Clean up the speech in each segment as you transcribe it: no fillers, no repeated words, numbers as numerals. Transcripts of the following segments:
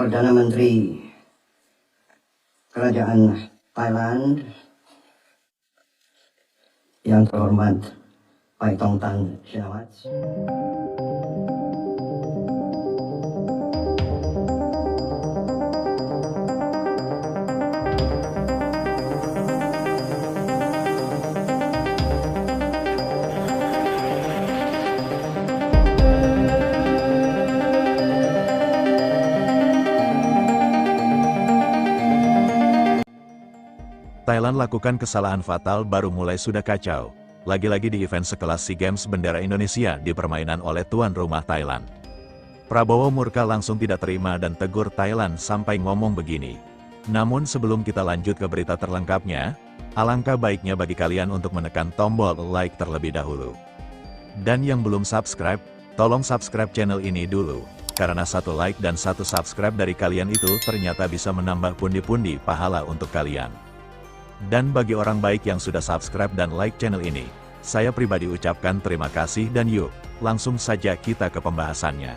Perdana Menteri Kerajaan Thailand yang terhormat Paitongtarn Shinawatra. Thailand lakukan kesalahan fatal baru mulai sudah kacau. Lagi-lagi di event sekelas SEA Games bendera Indonesia dipermainan oleh tuan rumah Thailand. Prabowo murka langsung tidak terima dan tegur Thailand sampai ngomong begini. Namun sebelum kita lanjut ke berita terlengkapnya, alangkah baiknya bagi kalian untuk menekan tombol like terlebih dahulu. Dan yang belum subscribe, tolong subscribe channel ini dulu. Karena satu like dan satu subscribe dari kalian itu ternyata bisa menambah pundi-pundi pahala untuk kalian. Dan bagi orang baik yang sudah subscribe dan like channel ini, saya pribadi ucapkan terima kasih dan yuk, langsung saja kita ke pembahasannya.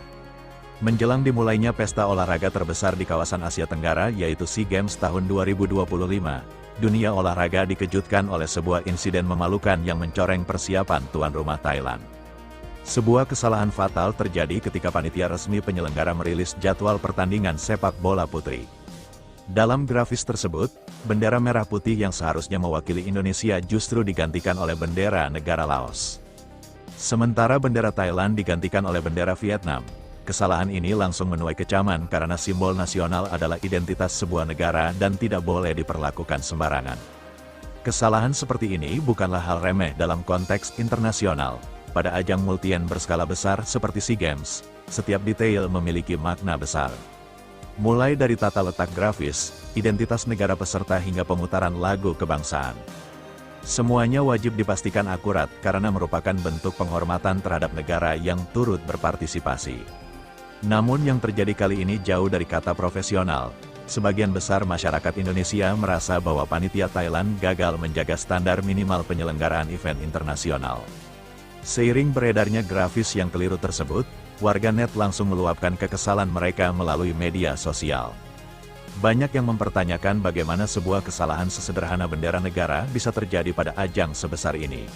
Menjelang dimulainya pesta olahraga terbesar di kawasan Asia Tenggara yaitu SEA Games tahun 2025, dunia olahraga dikejutkan oleh sebuah insiden memalukan yang mencoreng persiapan tuan rumah Thailand. Sebuah kesalahan fatal terjadi ketika panitia resmi penyelenggara merilis jadwal pertandingan sepak bola putri. Dalam grafis tersebut, bendera merah putih yang seharusnya mewakili Indonesia justru digantikan oleh bendera negara Laos. Sementara bendera Thailand digantikan oleh bendera Vietnam. Kesalahan ini langsung menuai kecaman karena simbol nasional adalah identitas sebuah negara dan tidak boleh diperlakukan sembarangan. Kesalahan seperti ini bukanlah hal remeh dalam konteks internasional. Pada ajang multi-event berskala besar seperti SEA Games, setiap detail memiliki makna besar. Mulai dari tata letak grafis, identitas negara peserta hingga pemutaran lagu kebangsaan. Semuanya wajib dipastikan akurat karena merupakan bentuk penghormatan terhadap negara yang turut berpartisipasi. Namun yang terjadi kali ini jauh dari kata profesional. Sebagian besar masyarakat Indonesia merasa bahwa panitia Thailand gagal menjaga standar minimal penyelenggaraan event internasional. Seiring beredarnya grafis yang keliru tersebut, warganet langsung meluapkan kekesalan mereka melalui media sosial. Banyak yang mempertanyakan bagaimana sebuah kesalahan sesederhana bendera negara bisa terjadi pada ajang sebesar ini.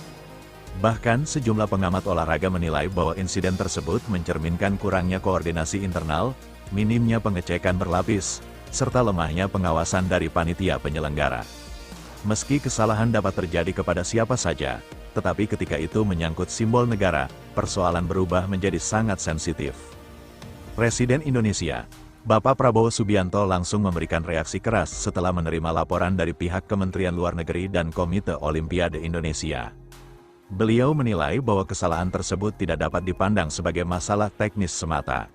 Bahkan sejumlah pengamat olahraga menilai bahwa insiden tersebut mencerminkan kurangnya koordinasi internal, minimnya pengecekan berlapis, serta lemahnya pengawasan dari panitia penyelenggara. Meski kesalahan dapat terjadi kepada siapa saja, tetapi ketika itu menyangkut simbol negara, persoalan berubah menjadi sangat sensitif. Presiden Indonesia, Bapak Prabowo Subianto langsung memberikan reaksi keras setelah menerima laporan dari pihak Kementerian Luar Negeri dan Komite Olimpiade Indonesia. Beliau menilai bahwa kesalahan tersebut tidak dapat dipandang sebagai masalah teknis semata.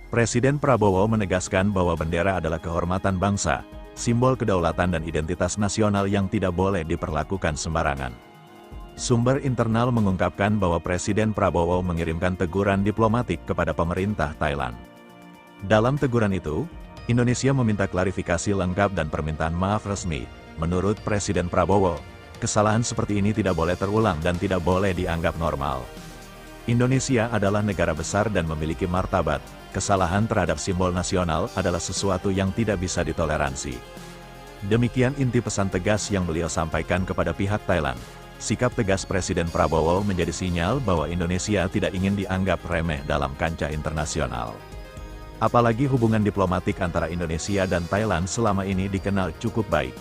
Presiden Prabowo menegaskan bahwa bendera adalah kehormatan bangsa, simbol kedaulatan dan identitas nasional yang tidak boleh diperlakukan sembarangan. Sumber internal mengungkapkan bahwa Presiden Prabowo mengirimkan teguran diplomatik kepada pemerintah Thailand. Dalam teguran itu, Indonesia meminta klarifikasi lengkap dan permintaan maaf resmi. Menurut Presiden Prabowo, kesalahan seperti ini tidak boleh terulang dan tidak boleh dianggap normal. Indonesia adalah negara besar dan memiliki martabat. Kesalahan terhadap simbol nasional adalah sesuatu yang tidak bisa ditoleransi. Demikian inti pesan tegas yang beliau sampaikan kepada pihak Thailand. Sikap tegas Presiden Prabowo menjadi sinyal bahwa Indonesia tidak ingin dianggap remeh dalam kancah internasional. Apalagi hubungan diplomatik antara Indonesia dan Thailand selama ini dikenal cukup baik.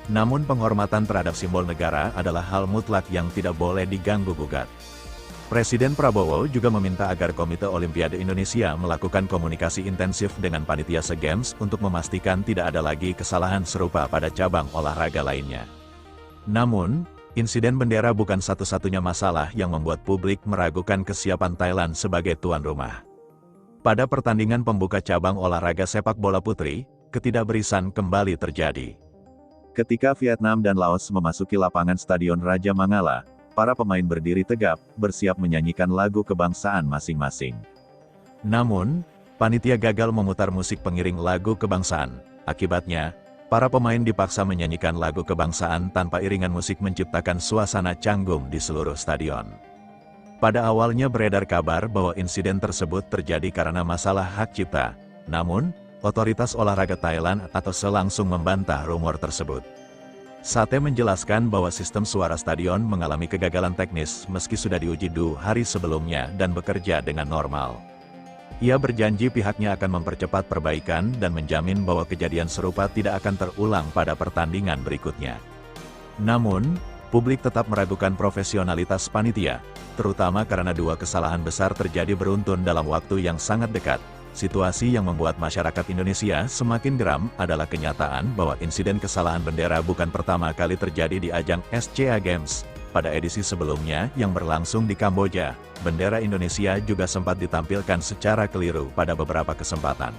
Namun penghormatan terhadap simbol negara adalah hal mutlak yang tidak boleh diganggu-gugat. Presiden Prabowo juga meminta agar Komite Olimpiade Indonesia melakukan komunikasi intensif dengan panitia SEA Games untuk memastikan tidak ada lagi kesalahan serupa pada cabang olahraga lainnya. Namun, insiden bendera bukan satu-satunya masalah yang membuat publik meragukan kesiapan Thailand sebagai tuan rumah. Pada pertandingan pembuka cabang olahraga sepak bola putri, ketidakberisan kembali terjadi. Ketika Vietnam dan Laos memasuki lapangan Stadion Raja Mangala, para pemain berdiri tegap, bersiap menyanyikan lagu kebangsaan masing-masing. Namun, panitia gagal memutar musik pengiring lagu kebangsaan. Akibatnya, para pemain dipaksa menyanyikan lagu kebangsaan tanpa iringan musik menciptakan suasana canggung di seluruh stadion. Pada awalnya beredar kabar bahwa insiden tersebut terjadi karena masalah hak cipta. Namun, Otoritas olahraga Thailand atau SE langsung membantah rumor tersebut. Sate menjelaskan bahwa sistem suara stadion mengalami kegagalan teknis meski sudah diuji 2 hari sebelumnya dan bekerja dengan normal. Ia berjanji pihaknya akan mempercepat perbaikan dan menjamin bahwa kejadian serupa tidak akan terulang pada pertandingan berikutnya. Namun, publik tetap meragukan profesionalitas panitia, terutama karena 2 kesalahan besar terjadi beruntun dalam waktu yang sangat dekat. Situasi yang membuat masyarakat Indonesia semakin geram adalah kenyataan bahwa insiden kesalahan bendera bukan pertama kali terjadi di ajang SCA Games. Pada edisi sebelumnya yang berlangsung di Kamboja, bendera Indonesia juga sempat ditampilkan secara keliru pada beberapa kesempatan.